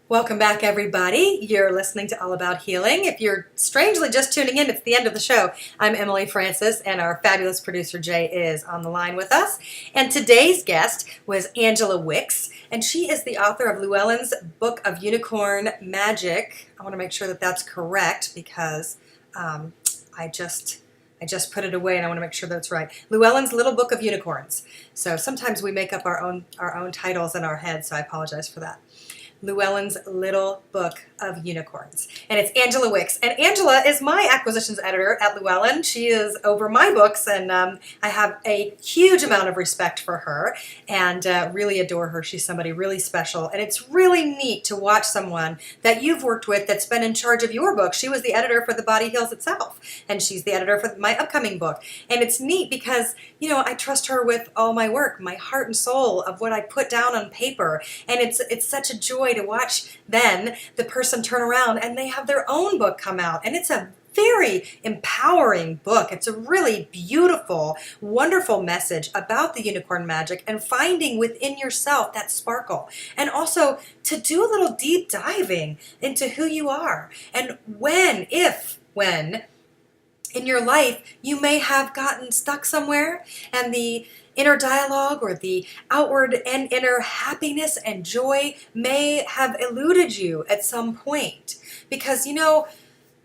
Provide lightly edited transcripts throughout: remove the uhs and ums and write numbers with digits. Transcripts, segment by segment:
Welcome back, everybody. You're listening to All About Healing. If you're strangely just tuning in, it's the end of the show. I'm Emily Francis, and our fabulous producer, Jay, is on the line with us. And today's guest was Angela Wicks, and she is the author of Llewellyn's Book of Unicorn Magic. I want to make sure that that's correct because I just put it away, and I want to make sure that's right. Llewellyn's Little Book of Unicorns. So sometimes we make up our own titles in our heads, so I apologize for that. Llewellyn's Little Book of Unicorns. And it's Angela Wicks. And Angela is my acquisitions editor at Llewellyn. She is over my books, and I have a huge amount of respect for her and really adore her. She's somebody really special. And it's really neat to watch someone that you've worked with that's been in charge of your book. She was the editor for The Body Heals Itself, and she's the editor for my upcoming book. And it's neat because, you know, I trust her with all my work, my heart and soul of what I put down on paper. And it's such a joy to watch then the person turn around and they have their own book come out, and it's a very empowering book. It's a really beautiful, wonderful message about the unicorn magic and finding within yourself that sparkle, and also to do a little deep diving into who you are and when in your life you may have gotten stuck somewhere, and the inner dialogue or the outward and inner happiness and joy may have eluded you at some point. Because, you know,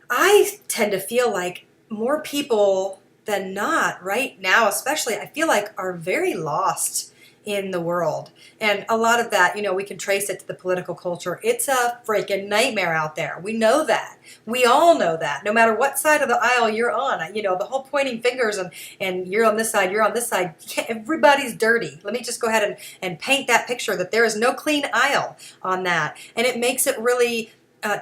I tend to feel like more people than not right now, especially, I feel like are very lost in the world. And a lot of that, you know, we can trace it to the political culture. It's a freaking nightmare out there. We know that. We all know that. No matter what side of the aisle you're on, you know, the whole pointing fingers and you're on this side, you're on this side, everybody's dirty. Let me just go ahead and paint that picture that there is no clean aisle on that. And it makes it really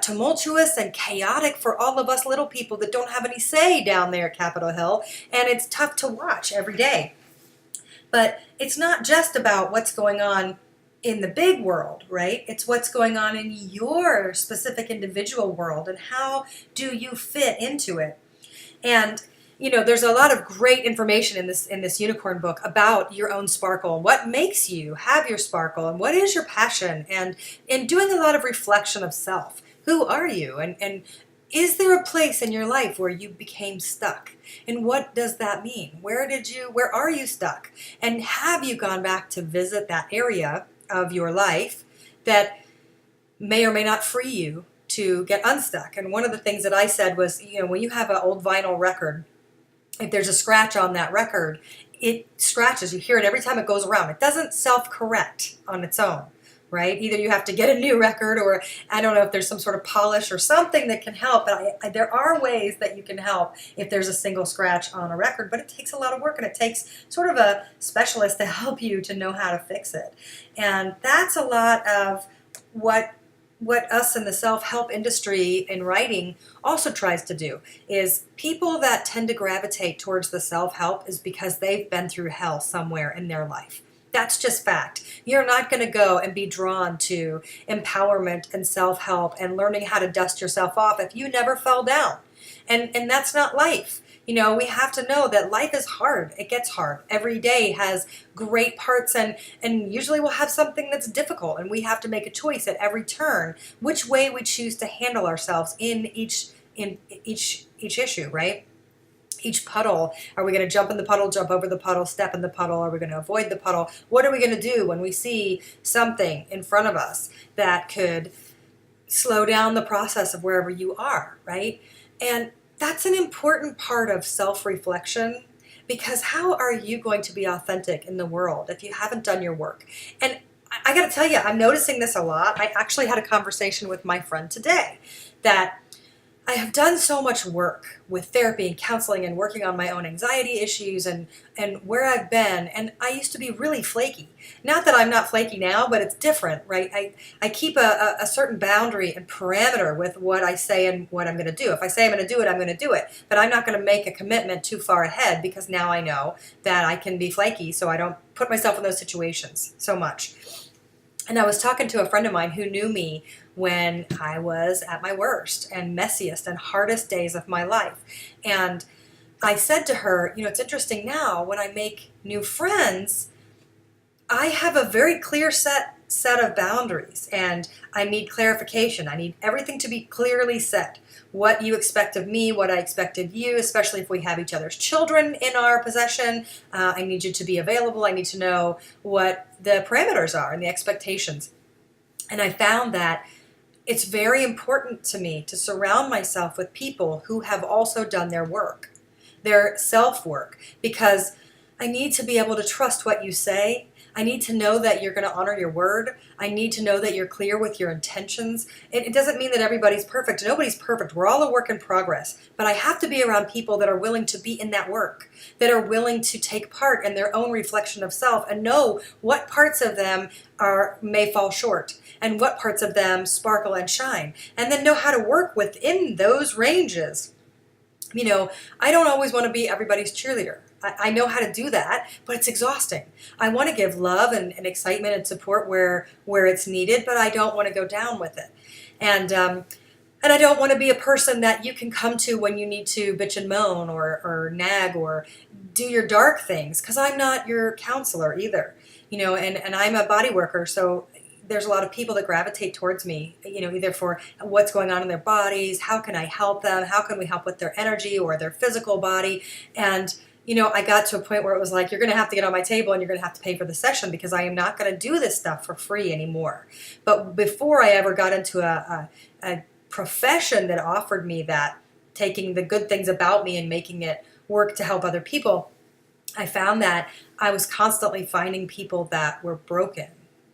tumultuous and chaotic for all of us little people that don't have any say down there at Capitol Hill. And it's tough to watch every day. But it's not just about what's going on in the big world, right? It's what's going on in your specific individual world, and how do you fit into it? And you know, there's a lot of great information in this unicorn book about your own sparkle, what makes you have your sparkle, and what is your passion, and in doing a lot of reflection of self. Who are you? And is there a place in your life where you became stuck? And what does that mean? Where are you stuck? And have you gone back to visit that area of your life that may or may not free you to get unstuck? And one of the things that I said was, you know, when you have an old vinyl record, if there's a scratch on that record, it scratches. You hear it every time it goes around. It doesn't self-correct on its own. Right? Either you have to get a new record, or I don't know if there's some sort of polish or something that can help, but there are ways that you can help if there's a single scratch on a record, but it takes a lot of work, and it takes sort of a specialist to help you to know how to fix it. And that's a lot of what us in the self-help industry in writing also tries to do. Is people that tend to gravitate towards the self-help is because they've been through hell somewhere in their life. That's just fact. You're not going to go and be drawn to empowerment and self-help and learning how to dust yourself off if you never fell down. And that's not life. You know, we have to know that life is hard. It gets hard. Every day has great parts, and usually we'll have something that's difficult, and we have to make a choice at every turn which way we choose to handle ourselves in each issue, right? Each puddle. Are we going to jump in the puddle, jump over the puddle, step in the puddle? Are we going to avoid the puddle? What are we going to do when we see something in front of us that could slow down the process of wherever you are, right? And that's an important part of self-reflection, because how are you going to be authentic in the world if you haven't done your work? And I got to tell you, I'm noticing this a lot. I actually had a conversation with my friend today that I have done so much work with therapy and counseling and working on my own anxiety issues and where I've been. And I used to be really flaky. Not that I'm not flaky now, but it's different, right? I keep a certain boundary and parameter with what I say and what I'm going to do. If I say I'm going to do it, I'm going to do it. But I'm not going to make a commitment too far ahead, because now I know that I can be flaky, so I don't put myself in those situations so much. And I was talking to a friend of mine who knew me when I was at my worst and messiest and hardest days of my life. And I said to her, you know, it's interesting now when I make new friends, I have a very clear set set of boundaries, and I need clarification. I need everything to be clearly set. What you expect of me, what I expect of you, especially if we have each other's children in our possession. I need you to be available. I need to know what the parameters are and the expectations. And I found that it's very important to me to surround myself with people who have also done their work, their self-work, because I need to be able to trust what you say. I need to know that you're going to honor your word. I need to know that you're clear with your intentions. It doesn't mean that everybody's perfect. Nobody's perfect. We're all a work in progress. But I have to be around people that are willing to be in that work, that are willing to take part in their own reflection of self and know what parts of them may fall short and what parts of them sparkle and shine, and then know how to work within those ranges. You know, I don't always want to be everybody's cheerleader. I know how to do that, but it's exhausting. I want to give love and excitement and support where it's needed, but I don't want to go down with it. And I don't want to be a person that you can come to when you need to bitch and moan or nag or do your dark things, because I'm not your counselor either. You know, and I'm a body worker, so there's a lot of people that gravitate towards me, you know, either for what's going on in their bodies, how can I help them, how can we help with their energy or their physical body. And you know, I got to a point where it was like, you're going to have to get on my table and you're going to have to pay for the session, because I am not going to do this stuff for free anymore. But before I ever got into a profession that offered me that, taking the good things about me and making it work to help other people, I found that I was constantly finding people that were broken.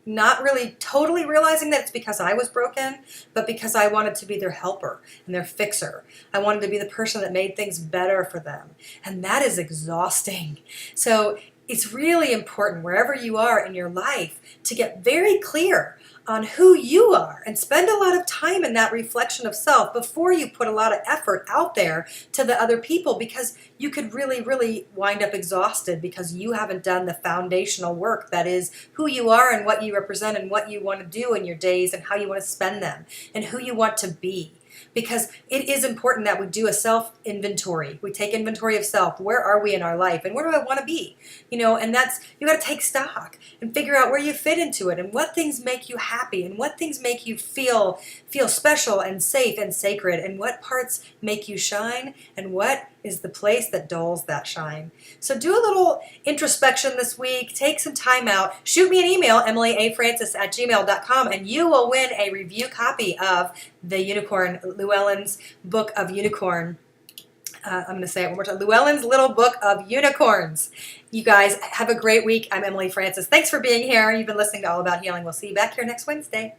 Not really totally realizing that it's because I was broken, but because I wanted to be their helper and their fixer. I wanted to be the person that made things better for them. And that is exhausting. So it's really important, wherever you are in your life, to get very clear on who you are and spend a lot of time in that reflection of self before you put a lot of effort out there to the other people, because you could really, really wind up exhausted because you haven't done the foundational work that is who you are and what you represent and what you want to do in your days and how you want to spend them and who you want to be. Because it is important that we do a self-inventory. We take inventory of self. Where are we in our life? And where do I want to be? You know, and that's, you got to take stock and figure out where you fit into it and what things make you happy and what things make you feel special and safe and sacred, and what parts make you shine and what is the place that dulls that shine. So do a little introspection this week. Take some time out. Shoot me an email, emilyafrancis@gmail.com, and you will win a review copy of the Unicorn, Llewellyn's Book of Unicorn. I'm going to say it one more time. Llewellyn's Little Book of Unicorns. You guys have a great week. I'm Emily Francis. Thanks for being here. You've been listening to All About Healing. We'll see you back here next Wednesday.